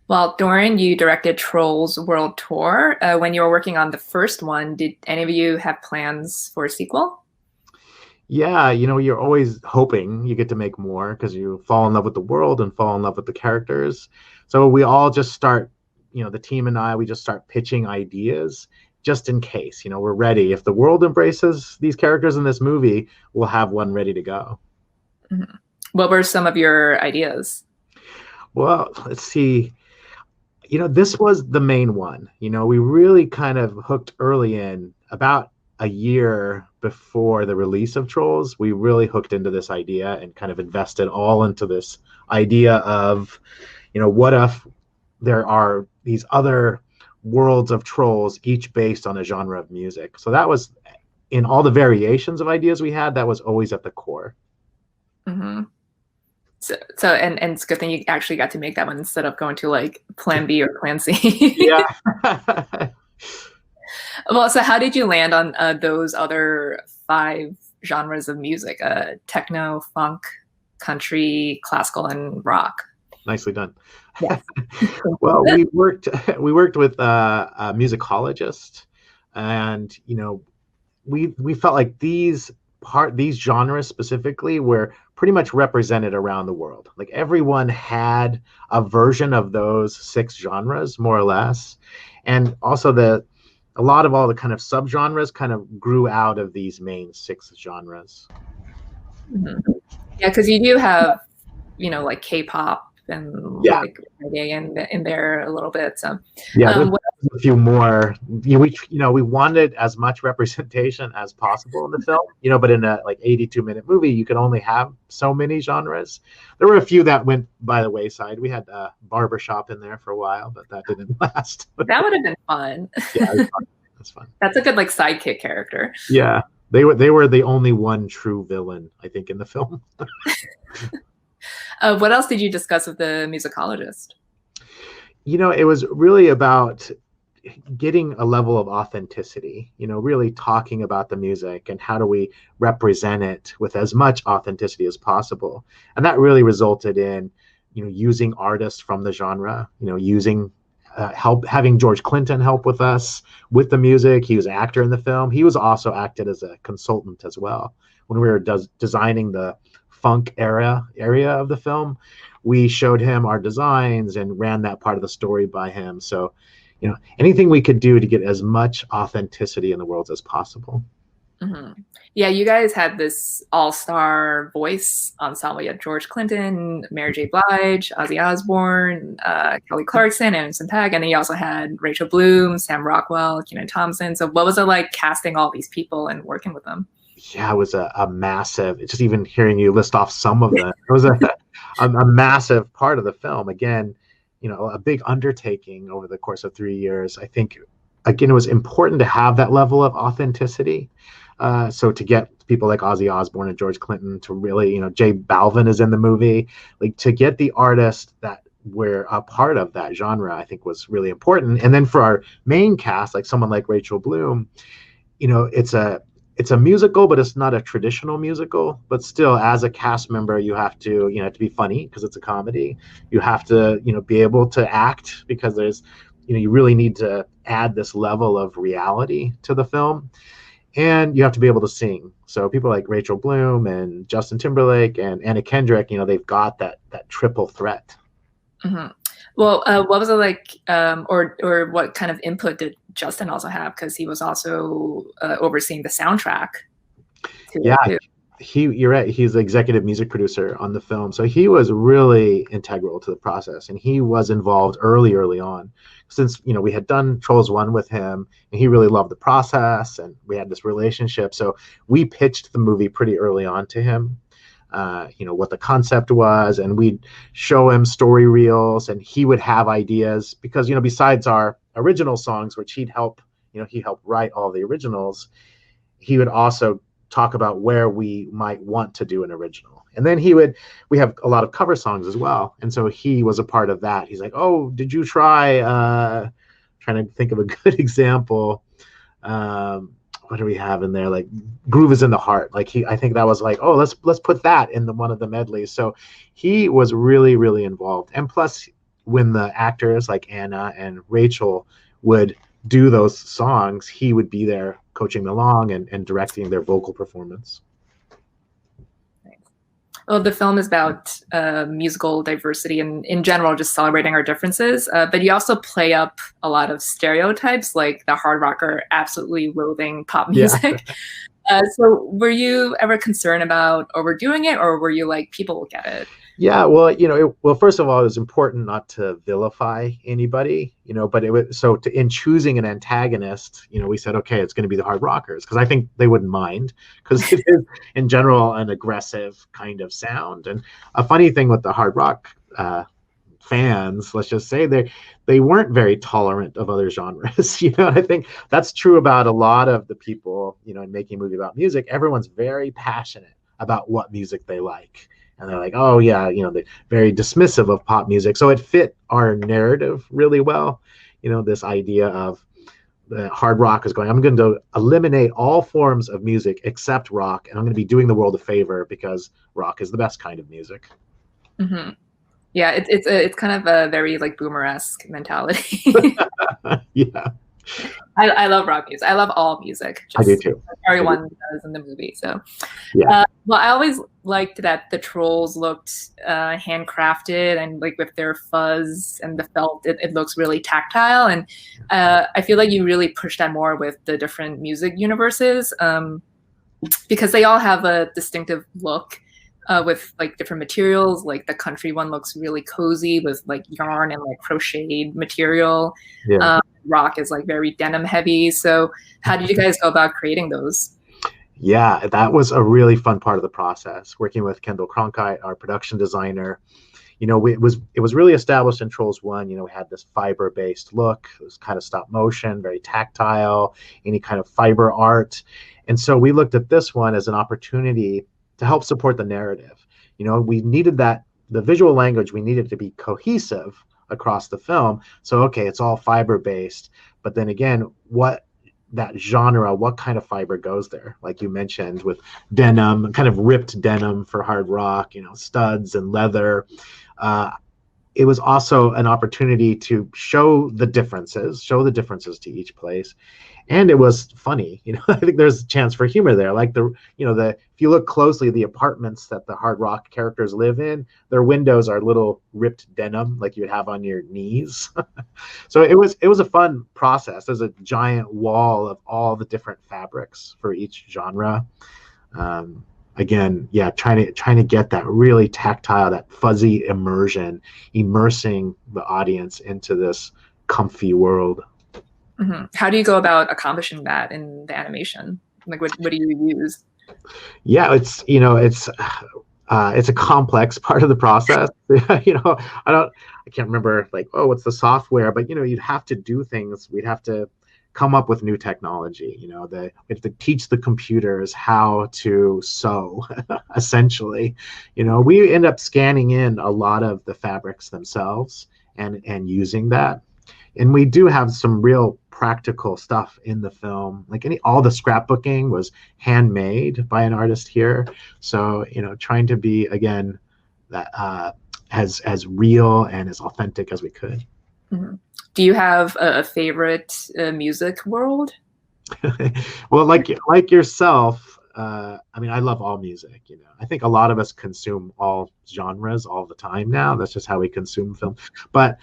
Well, Doran, you directed Trolls World Tour. When you were working on the first one, did any of you have plans for a sequel? Yeah, you're always hoping you get to make more because you fall in love with the world and fall in love with the characters. So we all just start, the team and I, we just start pitching ideas just in case, we're ready. If the world embraces these characters in this movie, we'll have one ready to go. Mhm. What were some of your ideas? Well, let's see. This was the main one. We really kind of hooked early in about a year before the release of Trolls. We really hooked into this idea and kind of invested all into this idea of, what if there are these other worlds of trolls, each based on a genre of music. So that was in all the variations of ideas we had, that was always at the core. Hmm. And it's a good thing you actually got to make that one instead of going to like Plan B or Plan C. Yeah. Well, so how did you land on those other five genres of music? Techno, funk, country, classical, and rock. Nicely done. Yes. Well, we worked with a musicologist, and we felt like these genres specifically were pretty much represented around the world. Like everyone had a version of those six genres, more or less, and also a lot of all the kind of subgenres kind of grew out of these main six genres. Mhm. Yeah, because you do have, like K-pop and Yeah, like reggae in there a little bit. So, yeah. There's what a few more. We wanted as much representation as possible in the film. But in a like 82-minute movie, you could only have so many genres. There were a few that went by the wayside. We had a barbershop in there for a while, but that didn't last. that would have been fun. Yeah, it was fun. That's fun. That's a good like sidekick character. Yeah, they were the only one true villain, I think, in the film. What else did you discuss with the musicologist? It was really about getting a level of authenticity, really talking about the music and how do we represent it with as much authenticity as possible. And that really resulted in, using artists from the genre, using help, having George Clinton help with us with the music. He was an actor in the film. He was also acted as a consultant as well. When we were designing the funk area of the film, we showed him our designs and ran that part of the story by him. So anything we could do to get as much authenticity in the world as possible. Mm-hmm. Yeah, you guys had this all-star voice ensemble. You had George Clinton, Mary J. Blige, Ozzy Osbourne, Kelly Clarkson, Anderson .Paak, and then you also had Rachel Bloom, Sam Rockwell, Kenan Thompson. So what was it like casting all these people and working with them? Yeah, it was a massive, just even hearing you list off some of them, it was a massive part of the film. Again, a big undertaking over the course of 3 years. I think, again, it was important to have that level of authenticity. So to get people like Ozzy Osbourne and George Clinton to really, Jay Balvin is in the movie, like to get the artists that were a part of that genre, I think was really important. And then for our main cast, like someone like Rachel Bloom, it's a musical, but it's not a traditional musical. But still, as a cast member, you have to, to be funny because it's a comedy. You have to, be able to act because there's, you really need to add this level of reality to the film. And you have to be able to sing. So people like Rachel Bloom and Justin Timberlake and Anna Kendrick, they've got that triple threat. Mm-hmm. Well, what was it like, or what kind of input did Justin also have? Because he was also overseeing the soundtrack to Yeah, it too. you're right. He's the executive music producer on the film, so he was really integral to the process, and he was involved early on. Since we had done Trolls 1 with him, and he really loved the process, and we had this relationship. So we pitched the movie pretty early on to him. What the concept was, and we'd show him story reels, and he would have ideas because besides our original songs, which he helped write all the originals, he would also talk about where we might want to do an original. And then we have a lot of cover songs as well. And so he was a part of that. He's like, oh, did you try, trying to think of a good example. What do we have in there? Like Groove is in the Heart. Like I think that was like, oh, let's put that in one of the medleys. So he was really, really involved. And plus, when the actors like Anna and Rachel would do those songs, he would be there coaching along and directing their vocal performance. Well, the film is about musical diversity and in general, just celebrating our differences. But you also play up a lot of stereotypes, like the hard rocker absolutely loathing pop music. So were you ever concerned about overdoing it, or were you like, people will get it? Yeah, well, well, first of all, it was important not to vilify anybody, but in choosing an antagonist, we said, okay, it's going to be the hard rockers, because I think they wouldn't mind, because it is in general an aggressive kind of sound. And a funny thing with the hard rock fans, let's just say, they weren't very tolerant of other genres. I think that's true about a lot of the people, in making a movie about music. Everyone's very passionate about what music they like. And they're like, oh yeah, they're very dismissive of pop music. So it fit our narrative really well. This idea of the hard rock is going, I'm going to eliminate all forms of music except rock, and I'm going to be doing the world a favor because rock is the best kind of music. Mm-hmm. Yeah, it's kind of a very like boomer-esque mentality. Yeah. I love rock music. I love all music. I do too. Everyone does in the movie. So, yeah. Well, I always liked that the trolls looked handcrafted, and like with their fuzz and the felt, it looks really tactile. And I feel like you really push that more with the different music universes, because they all have a distinctive look. With like different materials, like the country one looks really cozy with like yarn and like crocheted material. Yeah. Rock is like very denim heavy. So how did you guys go about creating those? Yeah, that was a really fun part of the process, working with Kendall Cronkite, our production designer. It was really established in Trolls 1. We had this fiber-based look. It was kind of stop motion, very tactile, any kind of fiber art. And so we looked at this one as an opportunity to help support the narrative. We needed the visual language, we needed to be cohesive across the film. So, okay, it's all fiber-based, but then again, what kind of fiber goes there? Like you mentioned, with denim, kind of ripped denim for hard rock, studs and leather. It was also an opportunity to show the differences to each place. And it was funny, I think there's a chance for humor there. Like if you look closely, the apartments that the hard rock characters live in, their windows are little ripped denim, like you'd have on your knees. So it was a fun process. There's a giant wall of all the different fabrics for each genre. Again, yeah, trying to get that really tactile, that fuzzy immersing the audience into this comfy world. Mm-hmm. How do you go about accomplishing that in the animation? Like, what do you use? Yeah, it's a complex part of the process. I can't remember like, oh, what's the software, but you'd have to do things. We'd have to come up with new technology. We have to teach the computers how to sew, essentially. We end up scanning in a lot of the fabrics themselves and using that. And we do have some real practical stuff in the film. Like all the scrapbooking was handmade by an artist here. So, trying to be, again, that as real and as authentic as we could. Mm-hmm. Do you have a favorite music world? Well, like yourself, I love all music. I think a lot of us consume all genres all the time now. That's just how we consume film. But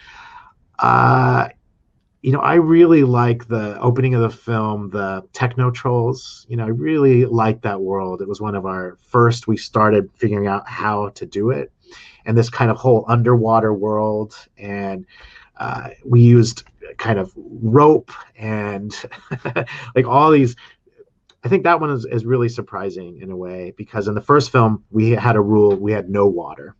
I really like the opening of the film, the techno trolls. I really like that world. It was one of our first. We started figuring out how to do it, and this kind of whole underwater world, and we used kind of rope and like all these. I think that one is really surprising in a way, because in the first film we had a rule: we had no water.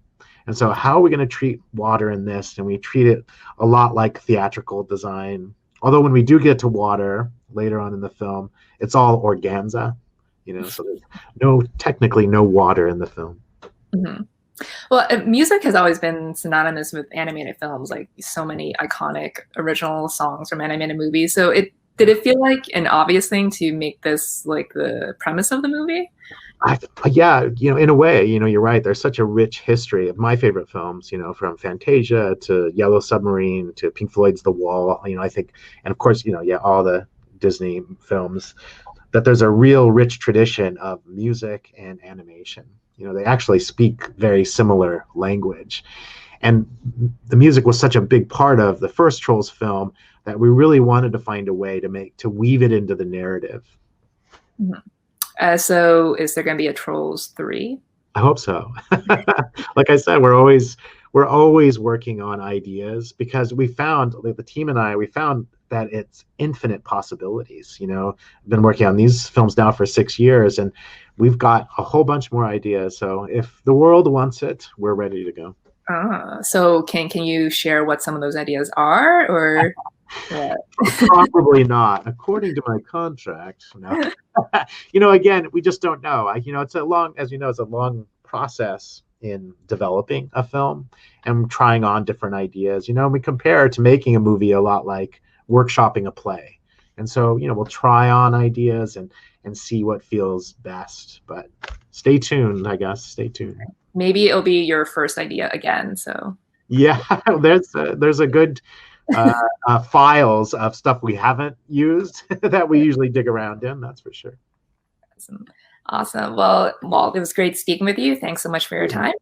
And so how are we going to treat water in this? And we treat it a lot like theatrical design. Although when we do get to water later on in the film, it's all organza, so there's technically no water in the film. Mm-hmm. Well, music has always been synonymous with animated films, like so many iconic original songs from animated movies. So did it feel like an obvious thing to make this like the premise of the movie? Yeah, in a way, you're right. There's such a rich history of my favorite films, from Fantasia to Yellow Submarine to Pink Floyd's The Wall. I think, and of course, yeah, all the Disney films, that there's a real rich tradition of music and animation. They actually speak very similar language. And the music was such a big part of the first Trolls film that we really wanted to find a way to weave it into the narrative. Mhm. So is there going to be a Trolls 3? I hope so. Like I said, we're always working on ideas because we found, like the team and we found that it's infinite possibilities. I've been working on these films now for 6 years, and we've got a whole bunch more ideas. So if the world wants it, we're ready to go. So can you share what some of those ideas are, or what? Probably not, according to my contract. No. Again, we just don't know. It's a long process in developing a film and trying on different ideas. We compare it to making a movie a lot like workshopping a play. And so, we'll try on ideas and see what feels best. But stay tuned, I guess. Stay tuned. Maybe it'll be your first idea again. So yeah, there's a good files of stuff we haven't used that we usually dig around in. That's for sure. awesome. Well, Walt, it was great speaking with you. Thanks so much for your time.